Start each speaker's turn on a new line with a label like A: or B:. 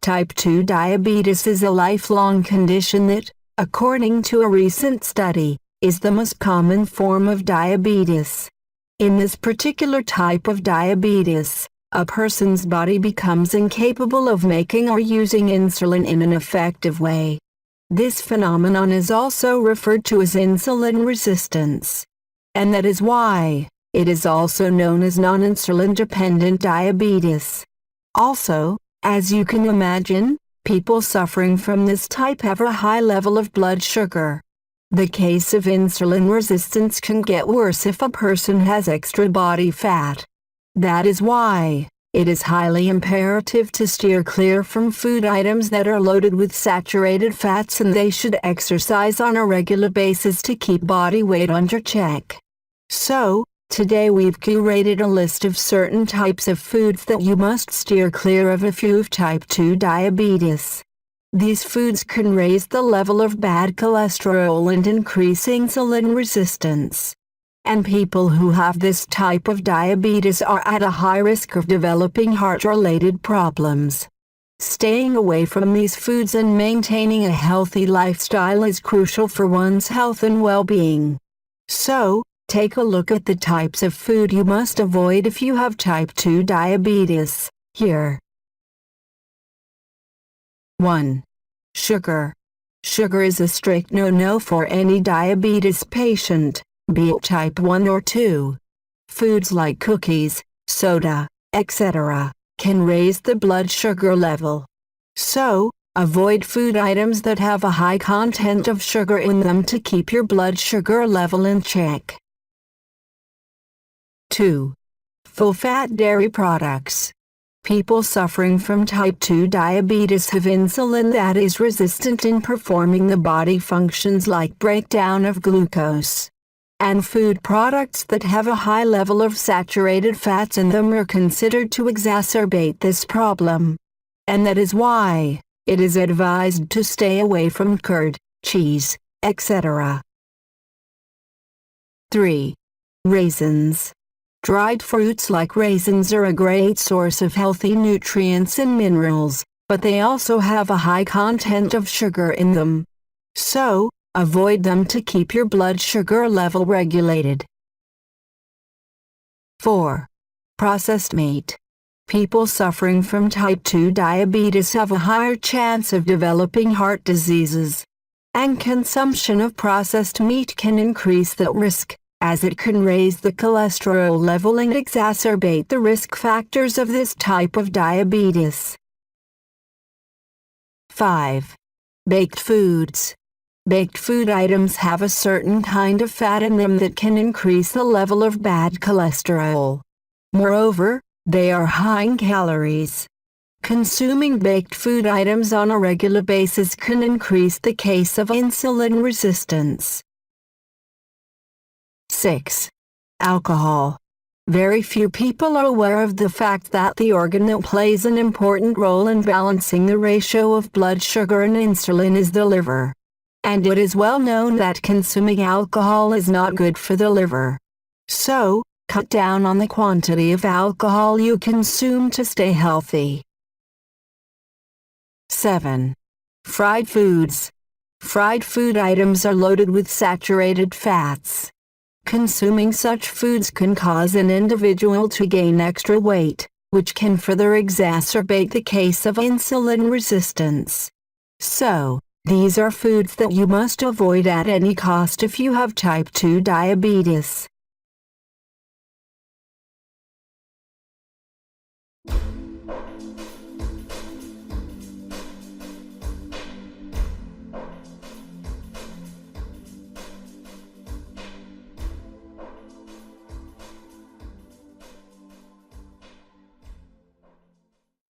A: Type 2 diabetes is a lifelong condition that, according to a recent study, is the most common form of diabetes. In this particular type of diabetes, a person's body becomes incapable of making or using insulin in an effective way. This phenomenon is also referred to as insulin resistance. And that is why it is also known as non-insulin dependent diabetes. Also, as you can imagine, people suffering from this type have a high level of blood sugar. The case of insulin resistance can get worse if a person has extra body fat. That is why it is highly imperative to steer clear from food items that are loaded with saturated fats, and they should exercise on a regular basis to keep body weight under check. So, today we've curated a list of certain types of foods that you must steer clear of if you have type 2 diabetes. These foods can raise the level of bad cholesterol and increase insulin resistance. And people who have this type of diabetes are at a high risk of developing heart-related problems. Staying away from these foods and maintaining a healthy lifestyle is crucial for one's health and well-being. So, take a look at the types of food you must avoid if you have type 2 diabetes, here. 1. Sugar. Sugar is a strict no-no for any diabetes patient, be it type 1 or 2. Foods like cookies, soda, etc., can raise the blood sugar level. So, avoid food items that have a high content of sugar in them to keep your blood sugar level in check. 2. Full-fat dairy products. People suffering from type 2 diabetes have insulin that is resistant in performing the body functions like breakdown of glucose. And food products that have a high level of saturated fats in them are considered to exacerbate this problem. And that is why it is advised to stay away from curd, cheese, etc. 3. Raisins. Dried fruits like raisins are a great source of healthy nutrients and minerals, but they also have a high content of sugar in them. So, avoid them to keep your blood sugar level regulated. 4. Processed meat. People suffering from type 2 diabetes have a higher chance of developing heart diseases. And consumption of processed meat can increase that risk, as it can raise the cholesterol level and exacerbate the risk factors of this type of diabetes. 5. Baked foods. Baked food items have a certain kind of fat in them that can increase the level of bad cholesterol. Moreover, they are high in calories. Consuming baked food items on a regular basis can increase the case of insulin resistance. 6. Alcohol. Very few people are aware of the fact that the organ that plays an important role in balancing the ratio of blood sugar and insulin is the liver. And it is well known that consuming alcohol is not good for the liver. So, cut down on the quantity of alcohol you consume to stay healthy. 7. Fried foods. Fried food items are loaded with saturated fats. Consuming such foods can cause an individual to gain extra weight, which can further exacerbate the case of insulin resistance. So, these are foods that you must avoid at any cost if you have type 2 diabetes.